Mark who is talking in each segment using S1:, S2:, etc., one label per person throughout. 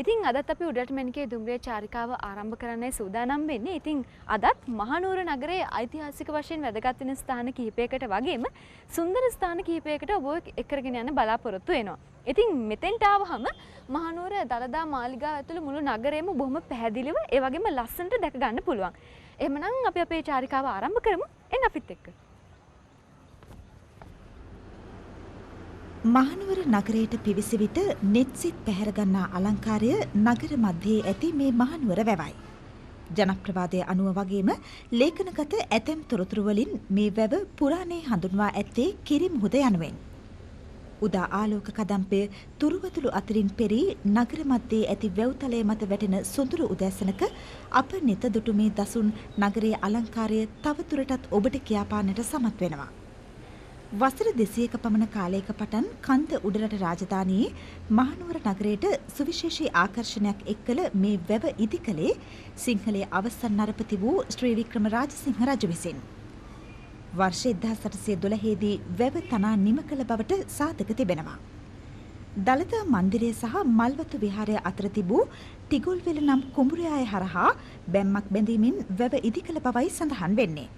S1: ඉතින් අදත් අපි උඩරට මැණිකේ දුම්රිය චාරිකාව ආරම්භ කරන්නයි සූදානම් වෙන්නේ. ඉතින් අදත් මහනුවර නගරයේ ඓතිහාසික වශයෙන් වැදගත් වෙන ස්ථාන කිහිපයකට වගේම සුන්දර ස්ථාන කිහිපයකට ඔබ එක්කරගෙන යන්න බලාපොරොත්තු වෙනවා. ඉතින් මෙතෙන්ට ආවහම මහනුවර දළදා මාලිගාව ඇතුළු මුළු නගරයම බොහොම පැහැදිලිව ඒ වගේම ලස්සනට දැක ගන්න පුළුවන්. එහෙමනම් අපි අපේ චාරිකාව ආරම්භ කරමු. එන්න අපිත් එක්ක.
S2: මහනුවර නගරයට පිවිසි විට නෙත්සිත් පැහැර ගන්නා අලංකාරය නගර මැදේ ඇති මේ මහනුවර වැවයි. ජනප්‍රවාදයේ අනුව වගේම ලේඛනගත ඇතැම් තොරතුරු වලින් මේ වැව පුරාණයේ හඳුන්වා ඇත්තේ කිරිමුහුද යනුවෙන්. උදා ආලෝක කදම්පය තුරුවතුළු අතරින් පෙරී නගර මැදේ ඇති වැව්තලය මත වැටෙන සොඳුරු උදැසනක අප නෙත දුටු මේ දසුන් නගරයේ අලංකාරය තවදුරටත් ඔබට කියාපාන්නට සමත් වෙනවා. වසර 200ක පමණ කාලයක පටන් කන්ද උඩරට රාජධානියේ මහනුවර නගරයට සුවිශේෂී ආකර්ෂණයක් එක්කල මේ වැව ඉදිකලේ සිංහලයේ අවසන් නරපති වූ ශ්‍රී වික්‍රම රාජසිංහ රජු විසින්. වර්ෂ 1812 දී වැව තනා නිම කළ බවට සාධක තිබෙනවා. දළදා මන්දිරය සහ මල්වතු විහාරය අතර තිබූ ටිගොල්වෙල නම් කුඹුරයාය හරහා බැම්මක් බැඳීමෙන් වැව ඉදිකළ බවයි සඳහන් වෙන්නේ.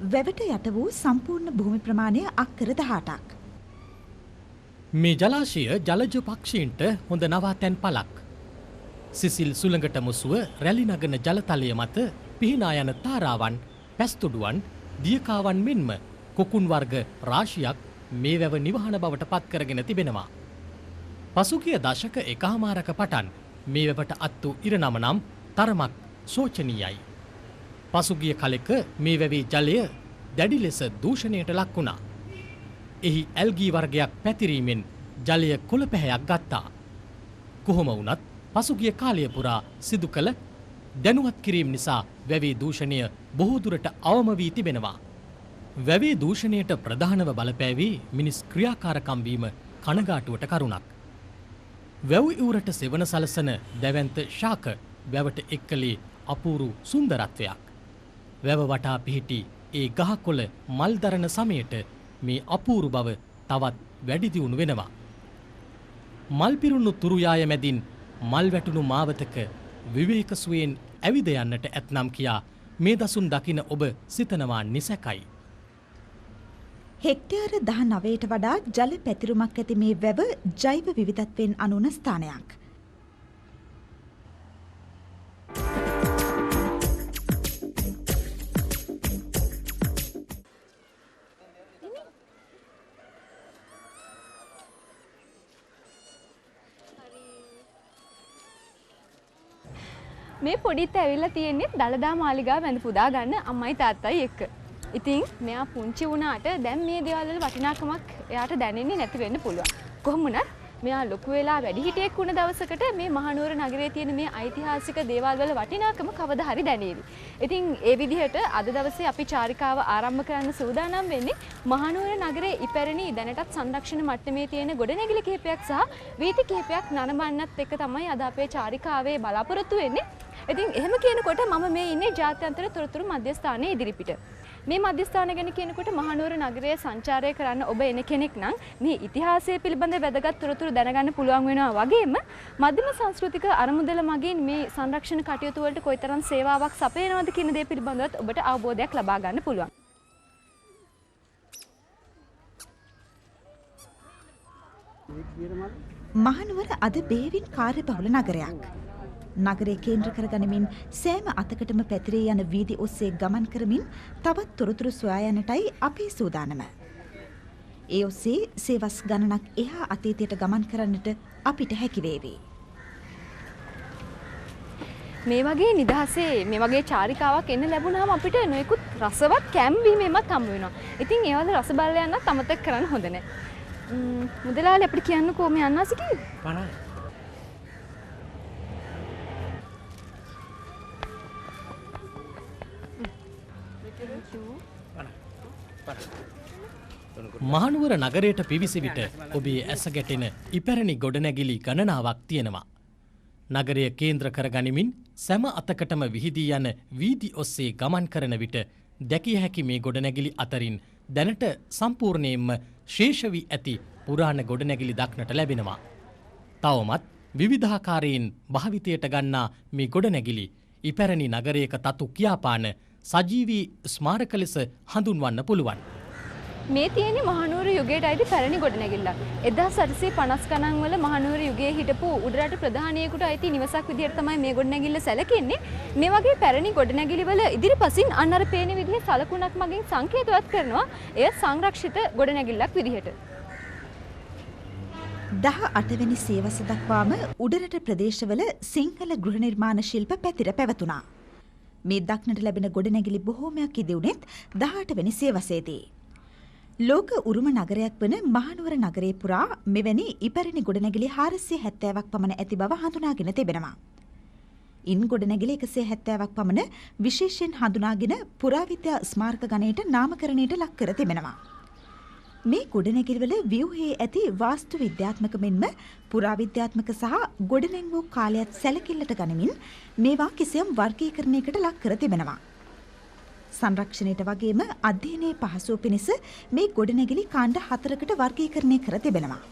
S2: වැවට යට වූ සම්පූර්ණ භූමි ප්‍රමාණය අක්කර 18ක්.
S3: මේ ජලාශය ජලජ පක්ෂීන්ට හොඳ නවාතැන් පළක්. සිසිල් සුළඟට මුසුව රැලි නගන ජලතලය මත පිහිනා යන තාරාවන්, පැස්තුඩුවන්, දියකාවන් මෙන්ම කොකුන් වර්ග රාශියක් මේ වැව නිවහන බවට පත් කරගෙන තිබෙනවා. පසුගිය දශක එකහමාරක පටන් මේ වැවට අත්තු ඉරනම නම් තරමක් සෝචනීයයි. පසුගිය කලෙක මේ වැවේ ජලය දැඩි ලෙස දූෂණයට ලක් වුණා. එහි ඇල්ගී වර්ගයක් පැතිරීමෙන් ජලය කොළ පැහැයක් ගත්තා. කොහොම වුණත් පසුගිය කාලය පුරා සිදු කළ දැනුවත් කිරීම නිසා වැවේ දූෂණය බොහෝ දුරට අවම වී තිබෙනවා. වැවේ දූෂණයට ප්‍රධානව බලපෑවී මිනිස් ක්‍රියාකාරකම් වීම කනගාටුවට කරුණක්. වැව් ඉවුරට සෙවන සලසන දැවැන්ත ශාක වැවට එක්කලේ අපූරු සුන්දරත්වයක්. වැව වටා පිහිටි ඒ ගහකොළ මල් දරන සමයට මේ අපූරු බව තවත් වැඩි දියුණු වෙනවා. මල් පිරුණු තුරුයාය මැදින් මල් වැටුණු මාවතක විවේක සුවයෙන් ඇවිද යන්නට ඇතනම් කියා මේ දසුන් දකින ඔබ සිතනවා නිසැකයි.
S2: හෙක්ටයාර 19ට වඩා ජල පැතිරුමක් ඇති මේ වැව ජෛව විවිධත්වයෙන් අනුන ස්ථානයක්.
S1: මේ පොඩිත් ඇවිල්ලා තියෙන්නේ දළදා මාලිගාව වැඳ පුදා ගන්න අම්මයි තාත්තයි එක්ක. ඉතින් මෙයා පුංචි වුණාට දැන් මේ දේවල් වල වටිනාකමක් එයාට දැනෙන්නේ නැති වෙන්න පුළුවන්. කොහොම වුණත් මෙයා ලොකු වෙලා වැඩිහිටියෙක් වුණ දවසකට මේ මහනුවර නගරයේ තියෙන මේ ඓතිහාසික දේවල් වල වටිනාකම කවදා හරි දැනේවි. ඉතින් ඒ විදිහට අද දවසේ අපි චාරිකාව ආරම්භ කරන්න සූදානම් වෙන්නේ මහනුවර නගරයේ ඉපැරණි දැනටත් සංරක්ෂණ මට්ටමේ තියෙන ගොඩනැගිලි කිහිපයක් සහ වීථි කිහිපයක් නනවන්නත් එක්ක තමයි අද අපේ චාරිකාවේ බලාපොරොත්තු වෙන්නේ. ඉතින් එහෙම කියනකොට මම මේ ඉන්නේ ජාත්‍යන්තර තොරතුරු මධ්‍යස්ථානයේ ඉදිරිපිට. මේ මධ්‍යස්ථාන ගැන කියනකොට මහනුවර නගරයේ සංචාරය කරන්න ඔබ එන කෙනෙක් නම් මේ ඉතිහාසය පිළිබඳ වැදගත් තොරතුරු දැනගන්න පුළුවන් වෙනවා වගේම මධ්‍යම සංස්කෘතික අරමුදල මගින් මේ සංරක්ෂණ කටයුතු වලට කොයිතරම් සේවාවක් සපයනවද කියන දේ පිළිබඳවත් ඔබට අවබෝධයක් ලබා ගන්න පුළුවන්.
S2: මහනුවර අද බෙහෙවින් කාර්යබහුල නගරයක්. නගරය කේන්ද්‍ර කරගනිමින් සෑම අතකටම පැතිරී යන වීදි ඔස්සේ ගමන් කරමින් තවත් තොරතුරු සොයා යන්නටයි අපේ සූදානම. ඒ ඔස්සේ සේවස් ගණනක් එහා අතීතයට ගමන් කරන්නට අපිට හැකි වේවි.
S1: මේ වගේ නිදහසේ මේ වගේ චාරිකාවක් එන්න ලැබුණාම අපිට නොයෙකුත් රසවත් කැම්බීමක් හම්බ වෙනවා. ඉතින් ඒ වගේ රස බල්ල යන්නත් අමතක කරන්න හොඳ නැහැ. මුදලාලි අපිට කියන්නකෝ මේ අන්නාසි කිව්වේ? 50.
S3: මහනුවර නගරයට පිවිසි විට ඔබේ ඇස ගැටෙන ඉපැරණි ගොඩනැගිලි ගණනාවක් තියෙනවා. නගරය කේන්ද්‍ර කරගනිමින් සෑම අතකටම විහිදී යන වීදි ඔස්සේ ගමන් කරන විට දැකිය හැකි මේ ගොඩනැගිලි අතරින් දැනට සම්පූර්ණයෙන්ම ශේෂ වී ඇති පුරාණ ගොඩනැගිලි දක්නට ලැබෙනවා. තවමත් විවිධාකාරයෙන් භාවිතයට ගන්නා මේ ගොඩනැගිලි ඉපැරණි නගරයක තතු කියාපාන සජීවී ස්මාරක ලෙස හඳුන්වන්න පුළුවන්.
S1: මේ තියෙන්නේ මහනුවර යුගයට අයිති පැරණි ගොඩනැගිල්ලක්. 1850 ගණන් වල මහනුවර යුගයේ හිටපු උඩරට ප්‍රධානියෙකුට අයිති නිවසක් විදිහට තමයි මේ ගොඩනැගිල්ල සැලකෙන්නේ. මේ වගේ පැරණි ගොඩනැගිලි වල ඉදිරිපසින් අන්න අර පේන විදිහේ සලකුණක් මගින් සංකේතවත් කරනවා එය සංරක්ෂිත ගොඩනැගිල්ලක් විදිහට.
S2: 18 වෙනි සියවස දක්වාම උඩරට ප්‍රදේශවල සිංහල ගෘහ නිර්මාණ ශිල්ප පැතිර පැවතුණා. මේ දක්නට ලැබෙන ගොඩනැගිලි බොහෝමයක් ඉදිවුණෙත් 18 වෙනි සියවසේදී. ලෝක උරුම නගරයක් වන මහනුවර නගරේ පුරා මෙවැනි ඉපැරණි ගොඩනැගිලි 470ක් පමණ ඇති බව හඳුනාගෙන තිබෙනවා. ඉන් ගොඩනැගිලි 170ක් පමණ විශේෂයෙන් හඳුනාගෙන පුරාවිද්‍යා ස්මාරක ගණයට නාමකරණයට ලක් කර තිබෙනවා. මේ ගොඩනැගිලිවල ව්‍යුහයේ ඇති වාස්තු විද්‍යාත්මක මෙන්ම පුරාවිද්‍යාත්මක සහ ගොඩනැංවූ කාලයත් සැලකිල්ලට ගනිමින් මේවා කිසියම් වර්ගීකරණයකට ලක් කර තිබෙනවා. සංරක්ෂණයට වගේම අධ්‍යයනයේ පහසුව පිණිස මේ ගොඩනැගිලි කාණ්ඩ 4කට වර්ගීකරණය කර තිබෙනවා.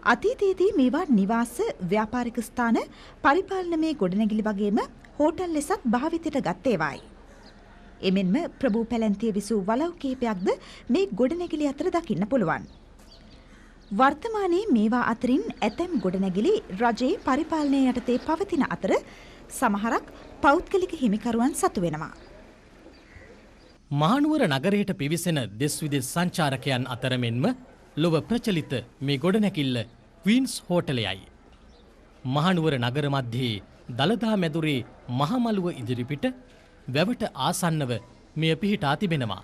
S2: අතීතයේදී මේවා නිවාස, ව්‍යාපාරික ස්ථාන, පරිපාලනමය ගොඩනැගිලි වගේම හෝටල් ලෙසත් භාවිතයට ගත් ඒවායි. එමෙන්ම ප්‍රභූ පැලැන්තිය විසූ වලව් කිහිපයක්ද මේ ගොඩනැගිලි අතර දකින්න පුළුවන්. වර්තමානයේ මේවා අතරින් ඇතැම් ගොඩනැගිලි රජයේ පරිපාලනය යටතේ පවතින අතර සමහරක් පෞද්ගලික හිමිකරුවන් සතු වෙනවා.
S3: මහනුවර නගරයට පිවිසෙන දෙස් විදෙස් සංචාරකයන් අතර මෙන්ම ලොව ප්‍රචලිත මේ ගොඩනැගිල්ල ක්වීන්ස් හෝටලයයි. මහනුවර නගර මැදේ දළදා මැදුරේ මහමළුව ඉදිරිපිට වැවට ආසන්නව මෙය පිහිටා තිබෙනවා.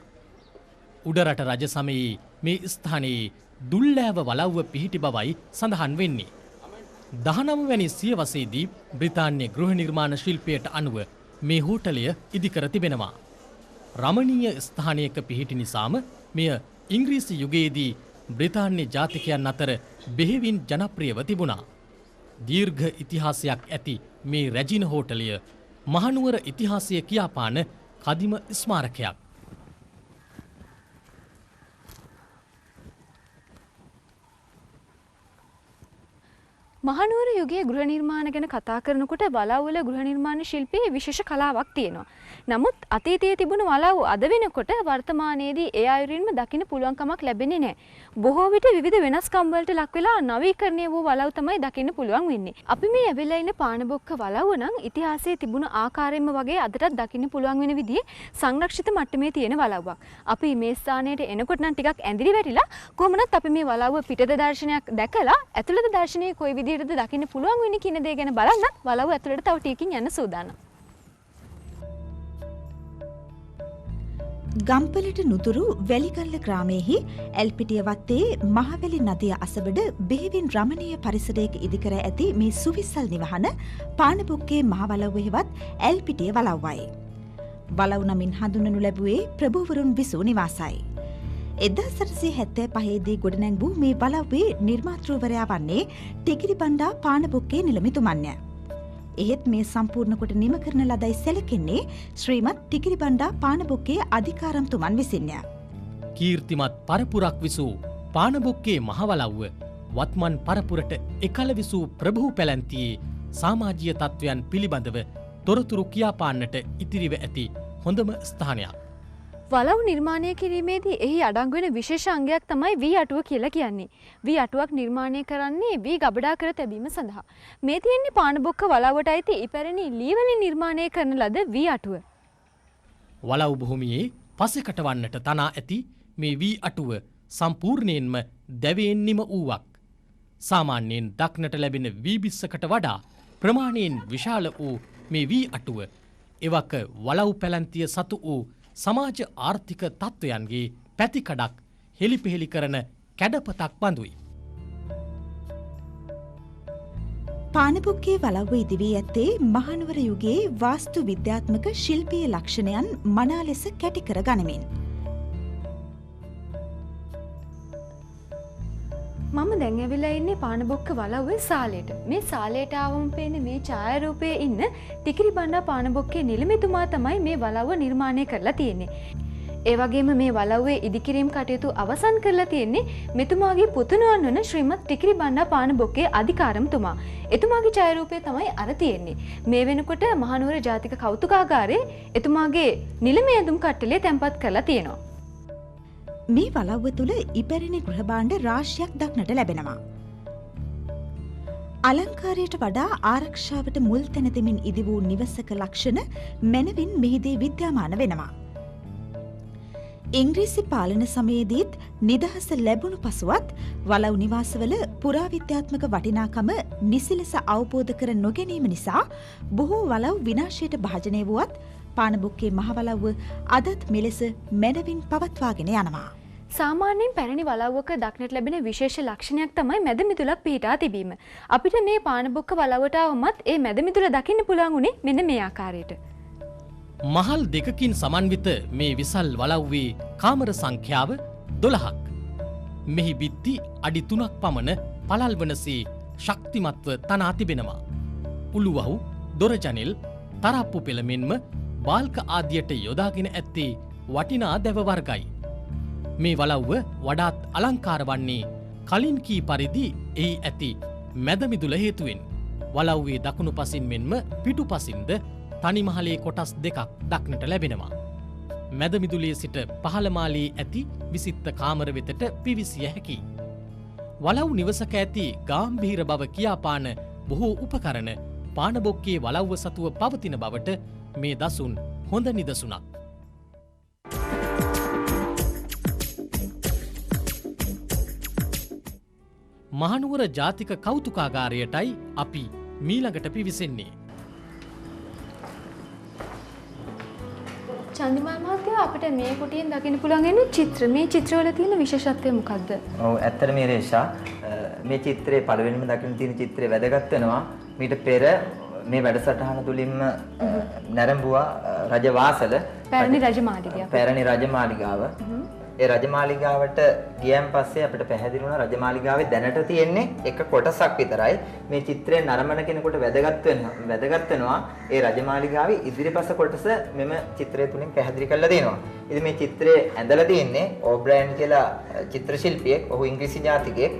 S3: උඩරට රජ සමයේ මේ ස්ථානයේ දුල්ලෑව වලව්ව පිහිටි බවයි සඳහන් වෙන්නේ. 19 වැනි සියවසේදී බ්‍රිතාන්‍ය ගෘහ නිර්මාණ ශිල්පයට අනුව මේ හෝටලය ඉදිකර තිබෙනවා. රමණීය ස්ථානයක පිහිටි නිසාම මෙය ඉංග්‍රීසි යුගයේදී බ්‍රිතාන්‍ය ජාතිකයන් අතර බෙහෙවින් ජනප්‍රියව තිබුණා. දීර්ඝ ඉතිහාසයක් ඇති මේ රැජින හෝටලය මහනුවර ඉතිහාසය කියාපාන කදිම ස්මාරකයක්.
S1: මහනුවර යුගයේ ගෘහ නිර්මාණ ගැන කතා කරනකොට වලව්වල ගෘහ නිර්මාණ ශිල්පයේ විශේෂ කලාවක් තියෙනවා. නමුත් අතීතයේ තිබුණු වලව් අද වෙනකොට වර්තමානයේදී ඒ අයුරින්ම දකින්න පුළුවන් කමක් ලැබෙන්නේ නැහැ. බොහෝ විට විවිධ වෙනස්කම් වලට ලක් වෙලා නවීකරණය වූ වලව් තමයි දකින්න පුළුවන් වෙන්නේ. අපි මේ ඇවිල්ලා ඉන්න පානබොක්ක වලව්ව නම් ඉතිහාසයේ තිබුණු ආකාරයෙන්ම වගේ අදටත් දකින්න පුළුවන් වෙන විදිහේ සංරක්ෂිත මට්ටමේ තියෙන වලව්වක්. අපි මේ ස්ථානයට එනකොට නම් ටිකක් ඇඳිලි වැටිලා කොහොමනත් අපි මේ වලව්ව පිටත දර්ශනයක් දැකලා ඇතුළත දර්ශනයේ කොයි විදිහටද දකින්න පුළුවන් වෙන්නේ කියන දේ ගැන බලන්නත් වලව්ව ඇතුළට තව ටිකකින් යන්න සූදානම්.
S2: ගම්පලට නුතුරු වැලිගල්ල ග්‍රාමයේහි ඇල්පිටිය වත්තේ මහවැලි නදිය අසබඩ බෙහෙවින් රමණීය පරිසරයක ඉදිකර ඇති මේ සුවිසල් නිවහන පානබොක්කේ මහවලව්ව හෙවත් ඇල්පිටිය වලව්වයි. වලව් නමින් හඳුන්වනු ලැබුවේ ප්‍රභූවරුන් විසූ නිවාසයි. 1875 දී ගොඩනැංවූ මේ වලව්වේ නිර්මාතෘවරයා වන්නේ ටිකිරිබණ්ඩා පානබොක්කේ නිලමේතුමන්ය. එහෙත් මේ සම්පූර්ණ කොට නිම කරන ලදයි සැලකෙන්නේ ශ්‍රීමත් ටිකිරිබණ්ඩා පානබොක්කේ අධිකාරම්තුමන් විසින්ය.
S3: කීර්තිමත් පරපුරක් විසූ පානබොක්කේ මහවලව්ව වත්මන් පරපුරට එකල විසූ ප්‍රභූ පැලැන්තියේ සමාජීය තත්ත්වයන් පිළිබඳව තොරතුරු කියාපාන්නට ඉතිරිව ඇති හොඳම ස්ථානයක්.
S1: වලව් නිර්මාණය කිරීමේදී එහි අඩංගු වෙන විශේෂ අංගයක් තමයි වී අටුව කියලා කියන්නේ. වී අටුවක් නිර්මාණය කරන්නේ වී ගබඩා කර තැබීම සඳහා. මේ තියෙන්නේ පානබොක්ක වලව්වට අයිති ඉපැරණි ලී වලින් නිර්මාණය කරන ලද වී අටුව.
S3: වලව් භූමියේ පසෙකට වන්නට තනා ඇති මේ වී අටුව සම්පූර්ණයෙන්ම දැවයෙන් නිම වූවක්. සාමාන්‍යයෙන් දක්නට ලැබෙන වී බිස්සකට වඩා ප්‍රමාණයෙන් විශාල වූ මේ වී අටුව එවක වලව් පැලැන්තිය සතු වූ සමාජ ආර්ථික තත්ත්වයන්ගේ පැතිකඩක් හෙළිපෙහෙළි කරන කැඩපතක් බඳුයි.
S2: පානබොක්කේ වලව්ව ඉදිවී ඇත්තේ මහනුවර යුගයේ වාස්තු විද්‍යාත්මක ශිල්පීය ලක්ෂණයන් මනා ලෙස කැටි කර ගනිමින්.
S1: මම දැන් ඇවිල්ලා ඉන්නේ පානබොක්ක වලව්වේ සාලේට. මේ සාලේට ආවම පේන්නේ මේ ඡායාරූපයේ ඉන්න ටිකිරිබණ්ඩා පානබොක්කේ නිලමේතුමා තමයි මේ වලව්ව නිර්මාණය කරලා තියෙන්නේ. ඒ වගේම මේ වලව්වේ ඉදිකිරීම් කටයුතු අවසන් කරලා තියෙන්නේ මෙතුමාගේ පුතුණුවන් වන ශ්‍රීමත් ටිකිරි බණ්ඩා පානබොක්කේ අධිකාරම්තුමා. එතුමාගේ ඡායාරූපය තමයි අර තියෙන්නේ. මේ වෙනකොට මහනුවර ජාතික කෞතුකාගාරයේ එතුමාගේ නිලමේ ඇඳුම් කට්ටලය තැන්පත් කරලා තියෙනවා.
S2: මේ වලව්ව තුළ ඉපැරණි ගෘහ භාණ්ඩ රාශියක් දක්නට ලැබෙනවා. අලංකාරයට වඩා ආරක්ෂාවට මුල් තැන දෙමින් ඉදි වූ නිවසක ලක්ෂණ මැනවින් මෙහිදී විද්‍යාමාන වෙනවා. ඉංග්‍රීසි පාලන සමයේදීත් නිදහස ලැබුණු පසුවත් වලව් නිවාසවල පුරාවිද්‍යාත්මක වටිනාකම නිසි ලෙස අවබෝධ කර නොගැනීම නිසා බොහෝ වලව් විනාශයට භාජනය වුවත් පානබොක්කේ මහවලව්ව අදත් මෙලෙස මැනවින් පවත්වාගෙන යනවා.
S1: සාමාන්‍යයෙන් පැරණි වලව්වක දක්නට ලැබෙන විශේෂ ලක්ෂණයක් තමයි මැදමිදුලක් පිහිටා තිබීම. අපිට මේ පානබොක්ක වලව්වට આવමත් ඒ මැදමිදුල දකින්න පුළුවන් උනේ මෙන්න මේ ආකාරයට.
S3: මහල් දෙකකින් සමන්විත මේ විසල් වලව්වේ කාමර සංඛ්‍යාව 12ක්. මෙහි බිත්ති අඩි 3ක් පමණ පළල් වනසේ ශක්තිමත්ව තනා තිබෙනවා. උළුවහු, දොරජනෙල්, තරප්පු පෙළ මෙන්ම බාල්ක ආදියට යොදාගෙන ඇත්තේ වටිනා දැව වර්ගයි. මේ වලව්ව වඩාත් අලංකාර වන්නේ කලින් කී පරිදි එහි ඇති මැදමිදුල හේතුවෙන්. වලව්වේ දකුණු පසින් මෙන්ම පිටු පසින්ද තනිමහලේ කොටස් දෙකක් දක්නට ලැබෙනවා. මැදමිදුලේ සිට පහළමාලේ ඇති විසිත්ත කාමර වෙතට පිවිසිය හැකි. වලව් නිවසක ඇති ගාම්භීර බව කියාපාන බොහෝ උපකරණ පානබොක්කේ වලව්ව සතුව පවතින බවට මේ දසුන් හොඳ නිදසුනක්. මහනුවර ජාතික කෞතුකාගාරයටයි අපි මීළඟට පිවිසෙන්නේ.
S1: චන්දිමාල් මහත්තයා අපිට මේ කුටියෙන් දකින්න පුළුවන් වෙන චිත්‍ර. මේ චිත්‍රවල තියෙන විශේෂත්වය මොකක්ද?
S4: ඔව් ඇත්තට මේ රේෂා මේ චිත්‍රයේ පළවෙනිම දකින්න තියෙන චිත්‍රය වැදගත් වෙනවා. මීට පෙර මේ වැඩසටහන තුලින්ම නැරඹුවා රජවාසල
S1: පැරණි රජමාලිගාව.
S4: පැරණි රජමාලිගාව. ඒ රජමාලිගාවට ගියන් පස්සේ අපිට පැහැදිලි වුණා රජමාලිගාවේ දැනට තියෙන්නේ එක කොටසක් විතරයි. මේ චිත්‍රයේ නරඹන කෙනෙකුට වැදගත් වෙනවා ඒ රජමාලිගාවේ ඉදිරිපස කොටස මෙම චිත්‍රය තුලින් පැහැදිලි කරලා දෙනවා. ඉතින් මේ චිත්‍රයේ ඇඳලා තියෙන්නේ ඕබ්‍රයන් කියලා චිත්‍ර ශිල්පියෙක්. ඔහු ඉංග්‍රීසි ජාතිකයෙක්.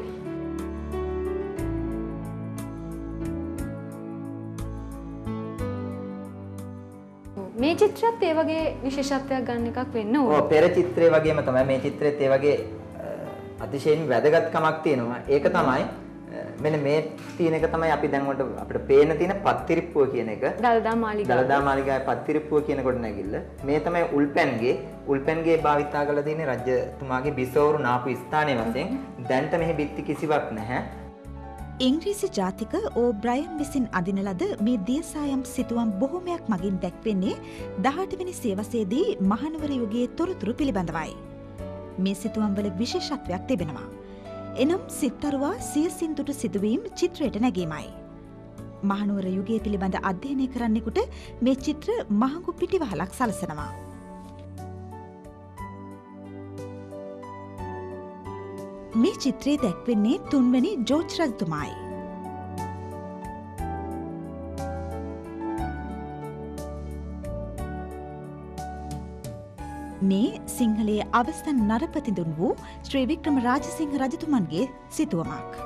S1: මේ චිත්‍රයත් ඒ වගේ විශේෂත්වයක් ගන්න එකක් වෙන්න ඕන.
S4: ඔව් පෙර චිත්‍රයේ වගේම තමයි මේ චිත්‍රෙත් ඒ වගේ අතිශයින් වැදගත්කමක් තියෙනවා. ඒක තමයි මෙන්න මේ තියෙන එක තමයි අපි දැන් වලට අපිට පේන තියෙන පත්තිරිප්පුව කියන එක.
S1: දළදා මාලිගාව.
S4: දළදා මාලිගාවේ පත්තිරිප්පුව කියන කොට නැගිල්ල. මේ තමයි උල්පැන්ගේ භාවිතා කරලා තියෙන රජතුමාගේ බිසෝරු නාපු ස්ථානයේ වශයෙන්. දැන්ට මෙහි බිත්ති කිසිවක් නැහැ.
S2: ඉංග්‍රීසි ජාතික ඕබ්‍රයන් විසින් අදින ලද මේ දියසායම් සිතුවම් බොහොමයක් මගින් දැක්වෙන්නේ 18 වෙනි සියවසේදී මහනුවර යුගයේ තොරතුරු පිළිබඳවයි. මේ සිතුවම් වල විශේෂත්වයක් තිබෙනවා. එනම් සිත්තරුවා සිය සින්දුට සිදුවීම් චිත්‍රයට නැගීමයි. මහනුවර යුගයේ පිළිබඳ අධ්‍යයනය කරන්නෙකුට මේ චිත්‍ර මහඟු පිටිවහලක් සලසනවා. මේ චිත්‍රයේ දැක්වෙන්නේ 3 වෙනි ජෝර්ජ් රජතුමායි. මේ සිංහලයේ අවසන් නරපතිඳුන් වූ ශ්‍රී වික්‍රම රාජසිංහ රජතුමන්ගේ සිතුවමක්.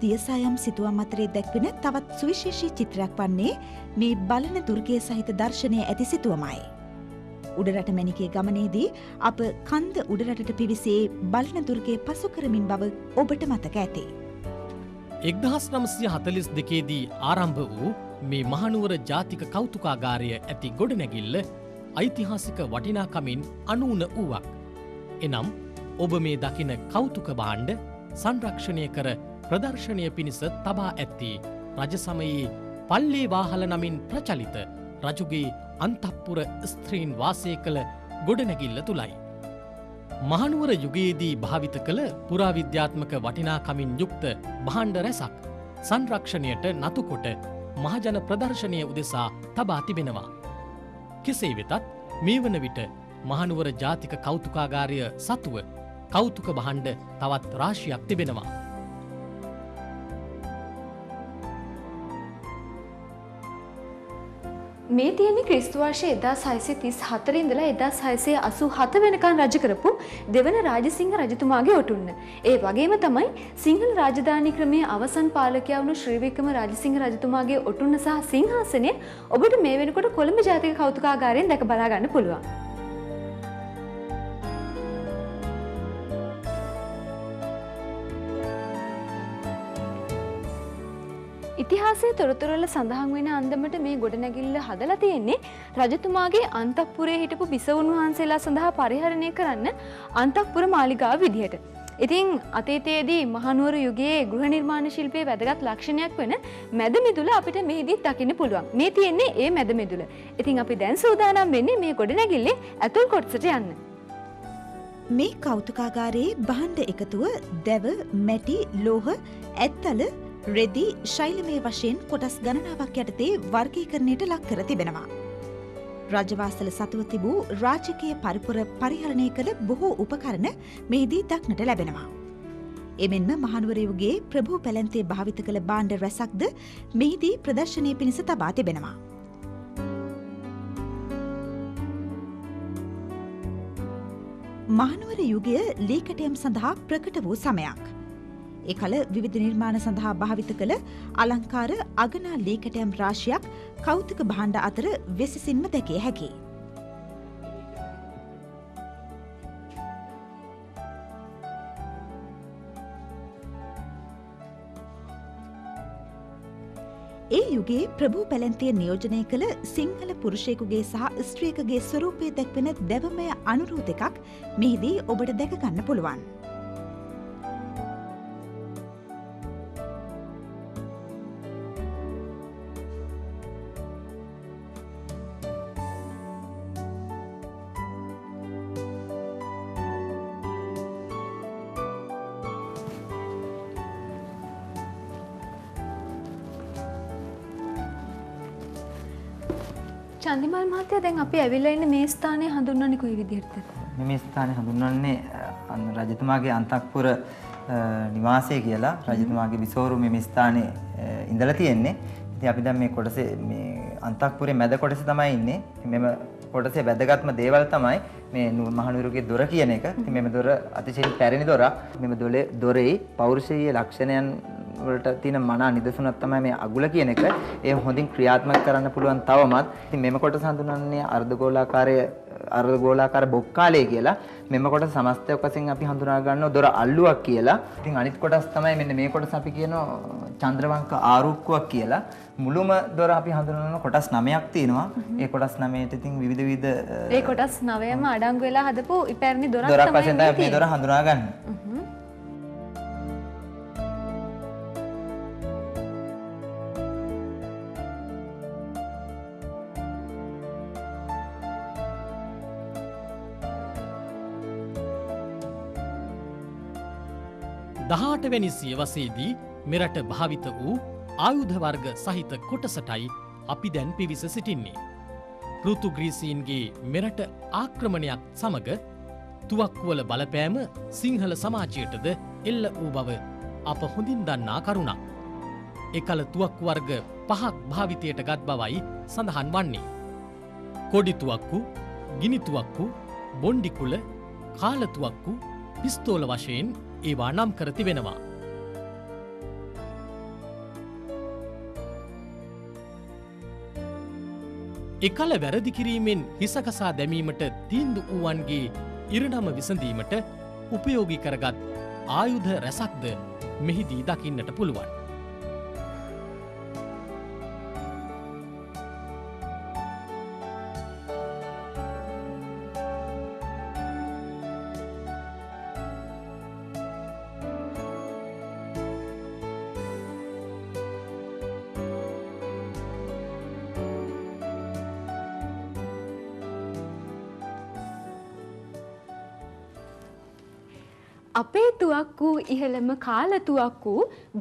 S2: දියසායම් සිතුවම් අතරේ දැක්වෙන තවත් සුවිශේෂී චිත්‍රයක් වන්නේ මේ බලන දුර්ගය සහිත දර්ශනය ඇති සිතුවමයි. උඩරට මැණිකේ ගමනේදී අප කන්ද උඩරටට පිවිසේ බලන දුර්ගය පසු කරමින් බව ඔබට මතක ඇති.
S3: 1942 දී ආරම්භ වූ මේ මහනුවර ජාතික කෞතුකාගාරය ඇති ගොඩනැගිල්ල ඓතිහාසික වටිනාකමින් අනූන වූවක්. එනම් ඔබ මේ දකින කෞතුක භාණ්ඩ සංරක්ෂණය කර ප්‍රදර්ශනය පිණිස තබා ඇත්තේ රජ සමයේ පල්ලේ වාහල නමින් ප්‍රචලිත රජුගේ අන්තఃපුර ස්ත්‍රීන් වාසය කළ ගොඩනැගිල්ල තුලයි. මහනුවර යුගයේදී භාවිත කළ පුරාවිද්‍යාත්මක වටිනාකමින් යුක්ත භාණ්ඩ රැසක් සංරක්ෂණයට නතුකොට මහජන ප්‍රදර්ශනය උදෙසා තබා තිබෙනවා. කෙසේ වෙතත් මේ වන විට මහනුවර ජාතික කෞතුකාගාරය සතුව කෞතුක භාණ්ඩ තවත් රාශියක් තිබෙනවා.
S1: මේ තියෙන්නේ ක්‍රිස්තු වර්ෂ 1634 ඉඳලා 1687 වෙනකන් රජ කරපු දෙවන රාජසිංහ රජතුමාගේ ඔටුන්න. ඒ වගේම තමයි සිංහල රාජධානී ක්‍රමයේ අවසන් පාලකයා වුණු ශ්‍රී වික්‍රම රාජසිංහ රජතුමාගේ ඔටුන්න සහ සිංහාසනය ඔබට මේ වෙනකොට කොළඹ ජාතික කෞතුකාගාරයෙන් දැක බලා ගන්න පුළුවන්. ඉතිහාසයේ තොරතුරුවල සඳහන් වෙන අන්දමට මේ ගොඩනැගිල්ල හදලා තියෙන්නේ රජතුමාගේ අන්තఃපුරයේ හිටපු බිසවුන් වහන්සේලා සඳහා පරිහරණය කරන්න අන්තఃපුර මාලිගාව විදිහට. ඉතින් අතීතයේදී මහනුවර යුගයේ ගෘහ නිර්මාණ ශිල්පයේ වැදගත් ලක්ෂණයක් වෙන මැද මිදුල අපිට මෙහිදී දකින්න පුළුවන්. මේ තියෙන්නේ ඒ මැද මිදුල. ඉතින් අපි දැන් සූදානම් වෙන්නේ මේ ගොඩනැගිල්ලේ ඇතුල් කොටසට යන්න.
S2: මේ කෞතුකාගාරයේ භාණ්ඩ එකතුව දැව, මැටි, ලෝහ, ඇත්තල, රෙදි ශෛලමය වශයෙන් කොටස් ගණනාවක් යටතේ වර්ගීකරණයට ලක් කර තිබෙනවා. රජවාසල සතුව තිබූ රාජකීය පරිපුර පරිහරණය කළ බොහෝ උපකරණ මෙහිදී දක්නට ලැබෙනවා. එමෙන්ම මහනුවර යුගයේ ප්‍රභූ පැලැන්තේ භාවිත කළ භාණ්ඩ රැසක්ද මෙහිදී ප්‍රදර්ශනය පිණිස තබා තිබෙනවා. මහනුවර යුගය ලීකටයම් සඳහා ප්‍රකට වූ සමයක්. එකල විවිධ නිර්මාණ සඳහා භාවිත කළ අලංකාර අගනා ලීකටයම් රාශියක් කෞතුක භාණ්ඩ අතර වෙසසින්ම දැකිය හැකියි. ඒ යුගයේ ප්‍රභූ පැලැන්තිය නියෝජනය කළ සිංහල පුරුෂයෙකුගේ සහ ස්ත්‍රියකගේ ස්වරූපය දැක්වෙන දැවමය අනුරූ දෙකක් මෙහිදී ඔබට දැක ගන්න පුළුවන්.
S1: චන්දිමල් මහත්තයා දැන් අපි ඇවිල්ලා ඉන්න මේ ස්ථානය හඳුන්වන්නේ කොයි විදිහටද?
S4: මේ ස්ථානය හඳුන්වන්නේ රජතුමාගේ අන්තఃපුර නිවාසය කියලා. රජතුමාගේ විසෝරු මේ ස්ථානයේ ඉඳලා තියෙන්නේ. ඉතින් අපි දැන් මේ කොටසේ මේ අන්තঃපුරේ මැද කොටසේ තමයි ඉන්නේ. මෙම කොටසේ වැදගත්ම දේවල් තමයි මේ මහනුවරගේ දොර කියන එක. ඉතින් මෙම දොර අතිශයින් පැරණි දොරක්. මෙම දොරේ පෞරුෂීය ලක්ෂණයන් වලට තියෙන මනා නිදසුනක් තමයි මේ අගුල කියන එක. ඒ හොඳින් ක්‍රියාත්මක කරන්න පුළුවන් තවමත්. ඉතින් මෙම කොටස හඳුන්වන්නේ අර්ධගෝලාකාර බොක්කාලය කියලා. මෙම කොටස සමස්තයක් වශයෙන් අපි හඳුනා ගන්නවා දොර අල්ලුවක් කියලා. ඉතින් අනිත් කොටස් තමයි මෙන්න මේ කොටස අපි කියනවා චන්ද්‍රවංක ආරුක්කුවක් කියලා. මුළුම දොර අපි හඳුනන කොටස් 9ක් තියෙනවා. ඒ කොටස් 9ට ඉතින් විවිධ
S1: ඒ කොටස් 9ම අඩංගු වෙලා හදපු ඉපැරණි දොරක්
S4: වශයෙන් තමයි මේ දොර හඳුනා ගන්න.
S3: දහඅටවැනි සියවසේදී මෙරට භාවිත වූ ආයුධ වර්ග සහිත කොටසටයි අපි දැන් පිවිස සිටින්නේ. පෘතුග්‍රීසීන්ගේ මෙරට ආක්‍රමණයක් සමග තුවක්කුවල බලපෑම සිංහල සමාජයටද එල්ල වූ බව අප හොඳින් දන්නා කරුණක්. එකල තුවක්කු වර්ග 5ක් භාවිතයට ගත් බවයි සඳහන් වන්නේ. කොඩි තුවක්කු, ගිනි තුවක්කු, බොන්ඩිකුල, කාල තුවක්කු, පිස්තෝල වශයෙන් ඒවා නම් කර තිබෙනවා. එකල වැරදි කිරීමෙන් හිසකසා දැමීමට තීන්දු වූවන්ගේ ඉරණම විසඳීමට උපයෝගී කරගත් ආයුධ රැසක්ද මෙහිදී දකින්නට පුළුවන්.
S1: අපේ තුවක්කු ඉහළම කාල තුවක්කු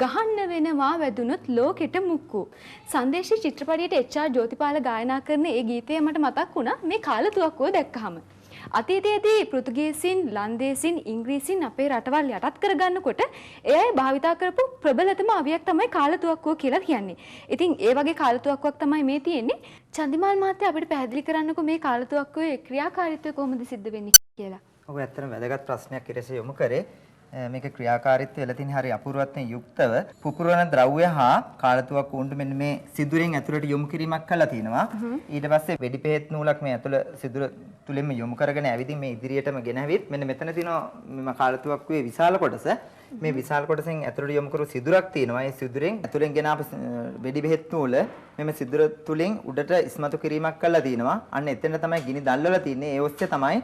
S1: ගහන්න වෙනවා වැදුනොත් ලෝකෙට මුක්කු. සංදේශී චිත්‍රපටයට එච්.ආර්. ජෝතිපාල ගායනා කරන ඒ ගීතය මට මතක් වුණා මේ කාල තුවක්කුව දැක්කහම. අතීතයේදී පෘතුගීසින්, ලන්දේසින්, ඉංග්‍රීසින් අපේ රටවල් යටත් කරගන්නකොට ඒ අය භාවිතා කරපු ප්‍රබලතම අවියක් තමයි කාලතුවක්කුව කියලා කියන්නේ. ඉතින් ඒ වගේ කාලතුවක්කුවක් තමයි මේ තියෙන්නේ. චන්දිමාල් මහත්තයා අපිට පැහැදිලි කරන්නකෝ මේ කාලතුවක්කුවේ ක්‍රියාකාරීත්වය කොහොමද සිද්ධ වෙන්නේ කියලා.
S4: ඔව් ඇත්තටම වැදගත් ප්‍රශ්නයක් ඉරස යොමු කරේ. මේක ක්‍රියාකාරීත්වය එලතින් හරි අපූර්වත්වයෙන් යුක්තව පුපුරවන ද්‍රව්‍ය හා කාලතුවක්කු උණ්ඩ මෙන්න මේ සිදුරෙන් ඇතුළට යොමු කිරීමක් කළා තිනවා. ඊට පස්සේ වෙඩි පෙහෙත් නූලක් මේ ඇතුළ සිදුර තුලින්ම යොමු කරගෙන ඇවිදින් මේ ඉදිරියටම ගෙනවිත් මෙන්න මෙතන තියෙනවා මේ කාලතුවක්කුවේ විශාල කොටස. මේ විශාල කොටසෙන් ඇතුළට යොමු කරු සිදුරක් තියෙනවා. ඒ සිදුරෙන් ඇතුළෙන් ගෙන ආපු වෙඩි බෙහෙත් නූල මෙන්න සිදුර තුලින් උඩට ඉස්මතු කිරීමක් කළා තිනවා. අන්න එතන තමයි ගිනි දැල්වලා තින්නේ. ඒ ඔස්සේ තමයි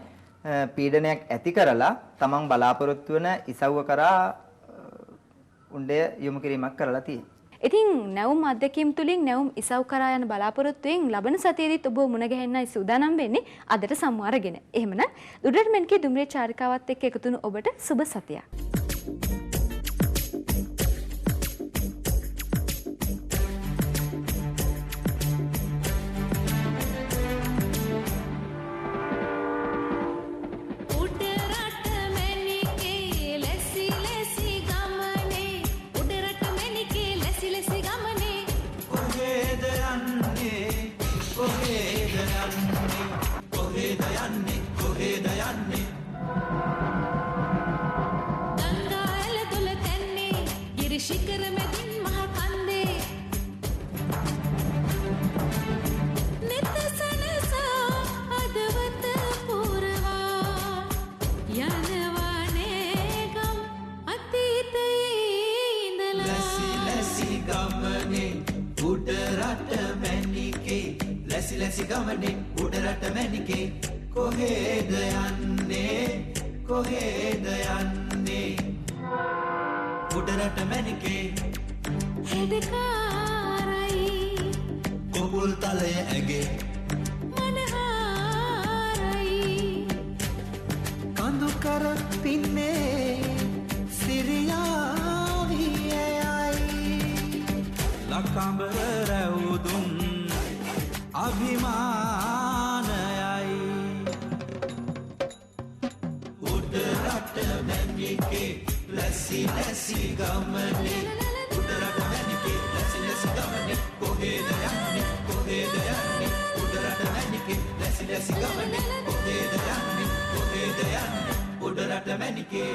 S4: පීඩනයක් ඇති කරලා තමන් බලාපොරොත්තු වෙන ඉසව්ව කරා උණ්ඩය යොමු කිරීමක් කරලා තියෙනවා.
S1: ඉතින් නැවුම් අධ්‍යක්ීම් තුලින් නැවුම් ඉසව් කරා යන බලාපොරොත්තුවෙන් ලබන සතියේදීත් ඔබ මුණ ගැහෙන්නයි සූදානම් වෙන්නේ අදට සම්මාරගෙන. එහෙමනම් දුඩර් මෙන්කේ දුම්රිය චාරිකාවත් එක්ක එකතු වුණු ඔබට සුබ සතියක්.
S5: ලැසි ගමනේ උඩරට මැනිකේ කොහෙද යන්නේ කොහෙද යන්නේ උඩරට මැනිකේ
S6: හෙදකාරයි
S5: කොපුල් තලය ඇගේ
S6: මනහාරයි
S5: කඳු කර පින්නේ සිරියාවියයි ලකඹර රැවුදුන් අභිමානයයි උඩරට මැනිකේ ලැසි ලැසි ගමනේ උඩරට මැනිකේ ලැසි ලැසි ගමනේ කොහෙද යන්නේ කොහෙද යන්නේ උඩරට මැනිකේ ලැසි ලැසි ගමනේ කොහෙද යන්නේ කොහෙද යන්නේ උඩරට මැනිකේ